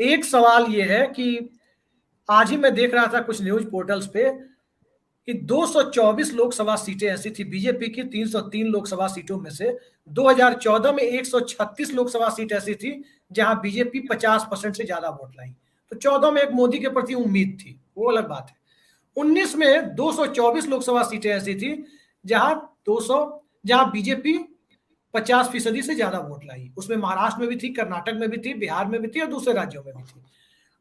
एक सवाल ये है कि आज ही मैं देख रहा था कुछ न्यूज पोर्टल्स पे कि 224 लोकसभा सीटें ऐसी थी बीजेपी की 303 लोकसभा सीटों में से 2014 में 136 लोकसभा सीट ऐसी थी जहां बीजेपी 50% से ज्यादा वोट लाई। तो 14 में एक मोदी के प्रति उम्मीद थी, वो अलग बात है। 19 में 224 लोकसभा सीटें ऐसी थी जहां 200 जहां बीजेपी 50% से ज्यादा वोट लाई। उसमें महाराष्ट्र में भी थी, कर्नाटक में भी थी, बिहार में भी थी और दूसरे राज्यों में भी थी।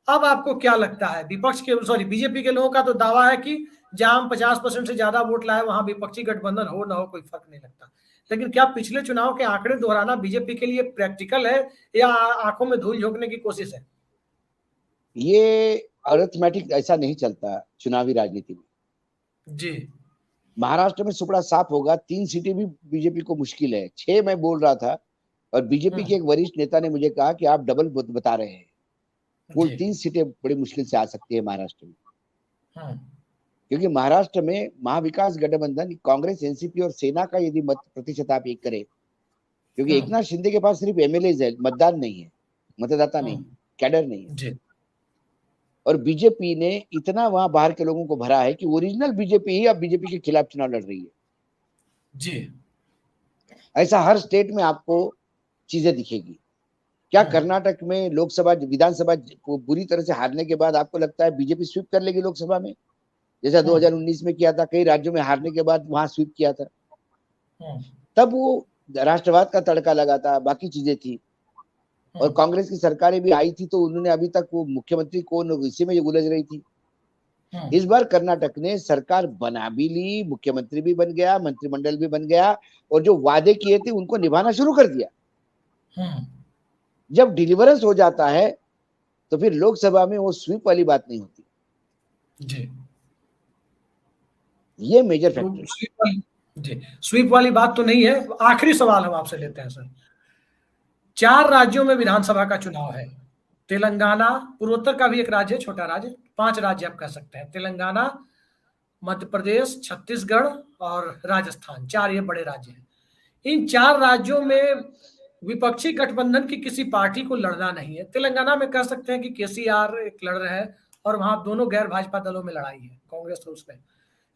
अब आपको क्या लगता है, विपक्ष के बीजेपी के लोगों का तो दावा है कि जहां हम 50% से ज्यादा वोट लाए वहां विपक्षी गठबंधन हो ना हो कोई फर्क नहीं लगता, लेकिन क्या पिछले चुनाव के आंकड़े दोहराना बीजेपी के लिए प्रैक्टिकल है या आंखों में धूल झोंकने की कोशिश है? ये अरिथमेटिक ऐसा नहीं चलता चुनावी राजनीति में जी। महाराष्ट्र में सुपड़ा साफ होगा, 3 सीटें भी बीजेपी को मुश्किल है, 6 मैं बोल रहा था। और बीजेपी के एक वरिष्ठ नेता ने मुझे कहा कि आप डबल बता रहे हैं, कुल 3 सीटें बड़ी मुश्किल से आ सकती है महाराष्ट्र में। क्योंकि महाराष्ट्र में महाविकास गठबंधन कांग्रेस, एनसीपी और सेना का यदि मत प्रतिशत आप एक करें, क्योंकि एकनाथ शिंदे के पास सिर्फ एमएलए है, मतदान नहीं है, मतदाता नहीं, कैडर नहीं है। जी। और बीजेपी ने इतना वहां बाहर के लोगों को भरा है कि ओरिजिनल बीजेपी ही अब बीजेपी के खिलाफ चुनाव लड़ रही है। जी। ऐसा हर स्टेट में आपको चीजें दिखेगी। क्या कर्नाटक में लोकसभा विधानसभा को बुरी तरह से हारने के बाद आपको लगता है बीजेपी स्वीप कर लेगी लोकसभा में, जैसा 2019 में किया था, कई राज्यों में हारने के बाद वहां स्वीप किया था। तब वो राष्ट्रवाद का तड़का लगा था, बाकी चीजें थी, और कांग्रेस की सरकारें भी आई थी, तो उन्होंने अभी तक वो मुख्यमंत्री कौन इसी में उलझ रही थी। इस बार कर्नाटक ने सरकार बना भी ली, मुख्यमंत्री भी बन गया, मंत्रिमंडल भी बन गया, और जो वादे किए थे उनको निभाना शुरू कर दिया। जब डिलीवरेंस हो जाता है तो फिर लोकसभा में वो स्वीप वाली बात नहीं होती। जी। ये मेजर फैक्टर। जी, स्वीप वाली बात तो नहीं है। आखिरी सवाल हम आपसे लेते हैं सर। 4 राज्यों में विधानसभा का चुनाव है। तेलंगाना, पूर्वोत्तर का भी एक राज्य है, छोटा राज्य, 5 राज्य आप कह सकते हैं, तेलंगाना, मध्य प्रदेश, छत्तीसगढ़ और राजस्थान, 4 ये बड़े राज्य हैं। इन 4 राज्यों में विपक्षी गठबंधन की किसी पार्टी को लड़ना नहीं है। तेलंगाना में कह सकते हैं कि केसीआर एक लड़ रहे हैं और वहां दोनों गैर भाजपा दलों में लड़ाई है, कांग्रेस और उसमें।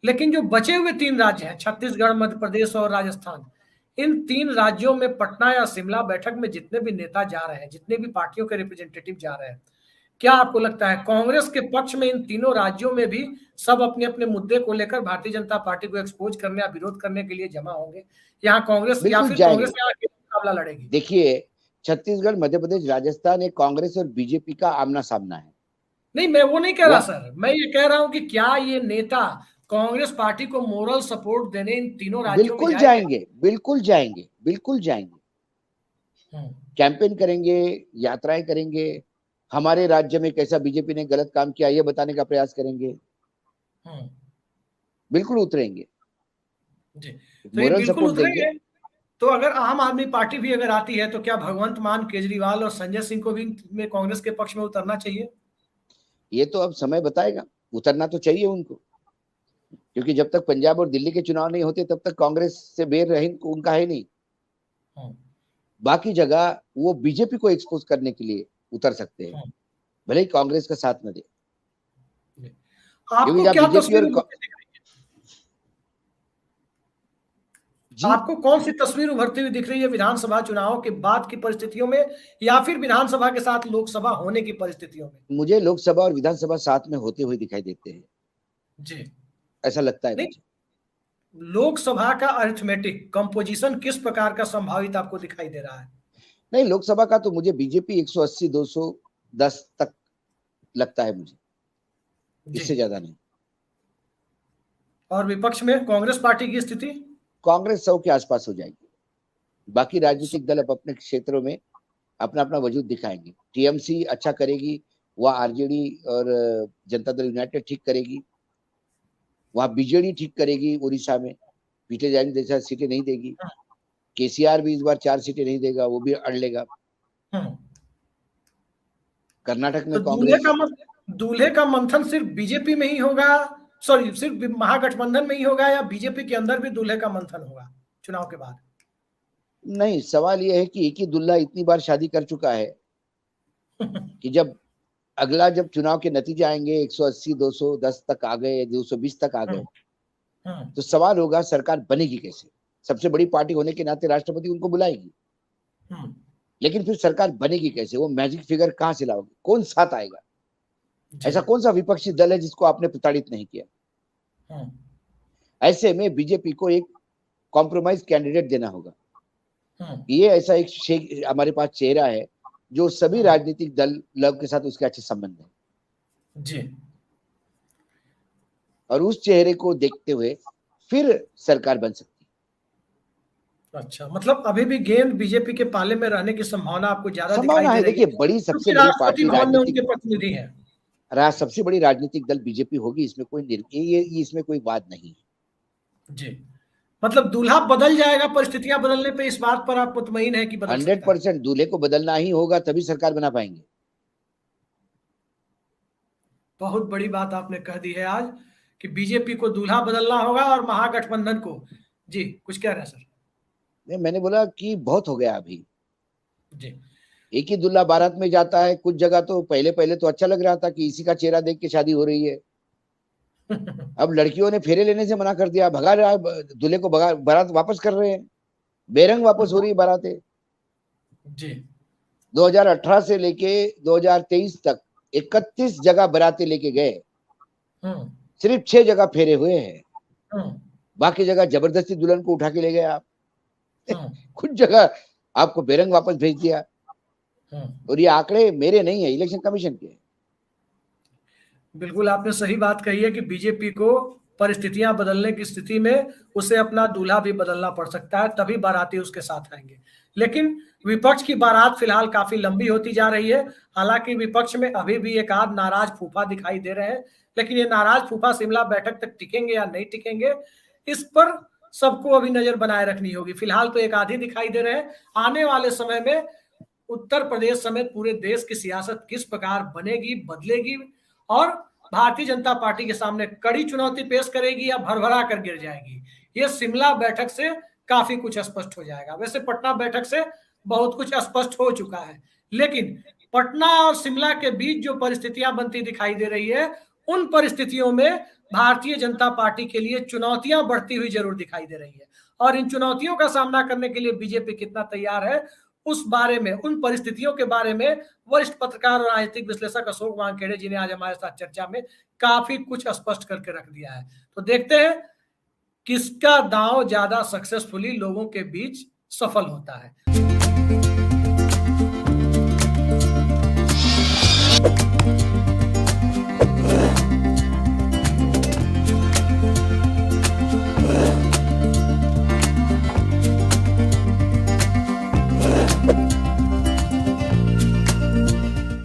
लेकिन जो बचे हुए 3 राज्य हैं, छत्तीसगढ़, मध्य प्रदेश और राजस्थान, इन 3 राज्यों में पटना या शिमला बैठक में जितने भी नेता जा रहे हैं, जितने भी पार्टियों के रिप्रेजेंटेटिव जा रहे हैं, क्या आपको लगता है कांग्रेस के पक्ष में इन तीनों राज्यों में भी सब अपने अपने मुद्दे को लेकर भारतीय जनता पार्टी को एक्सपोज करने या विरोध करने के लिए जमा होंगे? यहाँ कांग्रेस या फिर कांग्रेस मुकाबला लड़ेगी? देखिए, छत्तीसगढ़, मध्य प्रदेश, राजस्थान एक कांग्रेस और बीजेपी का आमना सामना है। नहीं, मैं वो नहीं कह रहा सर, मैं ये कह रहा हूं कि क्या ये नेता कांग्रेस पार्टी को मोरल सपोर्ट देने इन तीनों राज्यों में जाएंगे? बिल्कुल जाएंगे, बिल्कुल जाएंगे। कैंपेन करेंगे, यात्राएं करेंगे, हमारे राज्य में कैसा बीजेपी ने गलत काम किया ये बताने का प्रयास करेंगे, बिल्कुल उतरेंगे जी। तो ये बिल्कुल उतरेंगे। तो अगर आम आदमी पार्टी भी अगर आती है तो क्या भगवंत मान, केजरीवाल और संजय सिंह को भी में कांग्रेस के पक्ष में उतरना चाहिए? ये तो अब समय बताएगा। उतरना तो चाहिए उनको, क्योंकि जब तक पंजाब और दिल्ली के चुनाव नहीं होते तब तक कांग्रेस से बेर रही उनका है नहीं। बाकी जगह वो बीजेपी को एक्सपोज करने के लिए उतर सकते हैं, भले ही कांग्रेस का साथ न दे। आपको क्या तस्वीर आपको कौन सी तस्वीर उभरती हुई दिख रही है विधानसभा चुनाव के बाद की परिस्थितियों में, या फिर विधानसभा के साथ लोकसभा होने की परिस्थितियों में? मुझे लोकसभा और विधानसभा साथ में होते हुए दिखाई देते हैं जी, ऐसा लगता है मुझे। लोकसभा का अरिथमेटिक कंपोजिशन किस प्रकार का संभावित आपको दिखाई दे रहा है? नहीं, लोकसभा का तो मुझे बीजेपी 180 210 तक लगता है मुझे, इससे ज्यादा नहीं। और विपक्ष में कांग्रेस पार्टी की स्थिति? कांग्रेस 100 के आसपास हो जाएगी। बाकी राजनीतिक दल अपने क्षेत्रों में अपना अपना वजूद दिखाएंगे। टीएमसी अच्छा करेगी, वह आरजेडी और जनता दल यूनाइटेड ठीक करेगी, वहां बीजेडी ठीक करेगी, उड़ीसा में पीटे जाएंगे जैसा सीटें नहीं देगी। केसीआर भी इस बार 4 सीटें नहीं देगा, वो भी अड़ लेगा। कर्नाटक में कांग्रेस, दूल्हे का मंथन सिर्फ बीजेपी में ही होगा, सॉरी सिर्फ महागठबंधन में ही होगा, या बीजेपी के अंदर भी दूल्हे का मंथन होगा चुनाव के बाद? नहीं, सवाल यह है कि एक ही दूल्हा इतनी बार शादी कर चुका है कि जब अगला जब चुनाव के नतीजे आएंगे 180 210 तक आ गए, 220 तक आ गए, तो सवाल होगा सरकार बनेगी कैसे। सबसे बड़ी पार्टी होने के नाते राष्ट्रपति उनको बुलाएगी, लेकिन फिर सरकार बनेगी कैसे, वो मैजिक फिगर कहां से लाओगे, कौन साथ आएगा। ऐसा कौन सा विपक्षी दल है जिसको आपने प्रताड़ित नहीं किया। ऐसे में बीजेपी को एक कॉम्प्रोमाइज कैंडिडेट देना होगा। ये ऐसा एक हमारे पास चेहरा है जो सभी राजनीतिक दल लोग के साथ उसके अच्छे संबंध है जी, और उस चेहरे को देखते हुए फिर सरकार बन सकती है। अच्छा, मतलब अभी भी गेंद बीजेपी के पाले में रहने की संभावना आपको ज्यादा दिखाई संभावना दे है। रही देखिए, है बड़ी सबसे क्योंकि बड़ी राष्ट्रपति पार्टी भवन में राजनीतिक उनके प्रतिनिधि हैं। सबसे बड़ी राजनीतिक दल बीजेपी होगी, इसमें कोई ये इसमें कोई बात नहीं है जी, मतलब दूल्हा बदल जाएगा परिस्थितियां बदलने पे, इस बात पर आप मुतमईन है कि बदल सकता है? 100% दूल्हे को बदलना ही होगा, तभी सरकार बना पाएंगे। बहुत बड़ी बात आपने कह दी है आज कि बीजेपी को दूल्हा बदलना होगा और महागठबंधन को। जी, कुछ कह रहे हैं सर? नहीं, मैंने बोला कि बहुत हो गया अभी। जी, एक ही दूल्हा बारात में जाता है। कुछ जगह तो पहले तो अच्छा लग रहा था कि इसी का चेहरा देख के शादी हो रही है। अब लड़कियों ने फेरे लेने से मना कर दिया, भगा रहा है दूल्हे को, बारात वापस कर रहे हैं, बेरंग वापस हो रही है बारातें। जी, 2018 से लेके 2023 तक 31 जगह बारातें लेके गए, सिर्फ 6 जगह फेरे हुए हैं, बाकी जगह जबरदस्ती दुल्हन को उठा के ले गए आप। कुछ जगह आपको बेरंग वापस भेज दिया। और ये आंकड़े मेरे नहीं है, इलेक्शन कमीशन के। बिल्कुल आपने सही बात कही है कि बीजेपी को परिस्थितियां बदलने की स्थिति में उसे अपना दूल्हा भी बदलना पड़ सकता है, तभी बाराती उसके साथ आएंगे। लेकिन विपक्ष की बारात फिलहाल काफी लंबी होती जा रही है। हालांकि विपक्ष में अभी भी एक आध नाराज फूफा दिखाई दे रहे हैं, लेकिन ये नाराज फूफा शिमला बैठक तक टिकेंगे या नहीं टिकेंगे, इस पर सबको अभी नजर बनाए रखनी होगी। फिलहाल तो एक आधे दिखाई दे रहे हैं। आने वाले समय में उत्तर प्रदेश समेत पूरे देश की सियासत किस प्रकार बनेगी, बदलेगी और भारतीय जनता पार्टी के सामने कड़ी चुनौती पेश करेगी या भरभरा कर गिर जाएगी, ये शिमला बैठक से काफी कुछ स्पष्ट हो जाएगा। वैसे पटना बैठक से बहुत कुछ स्पष्ट हो चुका है, लेकिन पटना और शिमला के बीच जो परिस्थितियां बनती दिखाई दे रही है, उन परिस्थितियों में भारतीय जनता पार्टी के लिए चुनौतियां बढ़ती हुई जरूर दिखाई दे रही है। और इन चुनौतियों का सामना करने के लिए बीजेपी कितना तैयार है, उस बारे में, उन परिस्थितियों के बारे में वरिष्ठ पत्रकार और राजनीतिक विश्लेषक अशोक वानखेड़े जी ने आज हमारे साथ चर्चा में काफी कुछ स्पष्ट करके रख दिया है। तो देखते हैं किसका दांव ज्यादा सक्सेसफुली लोगों के बीच सफल होता है।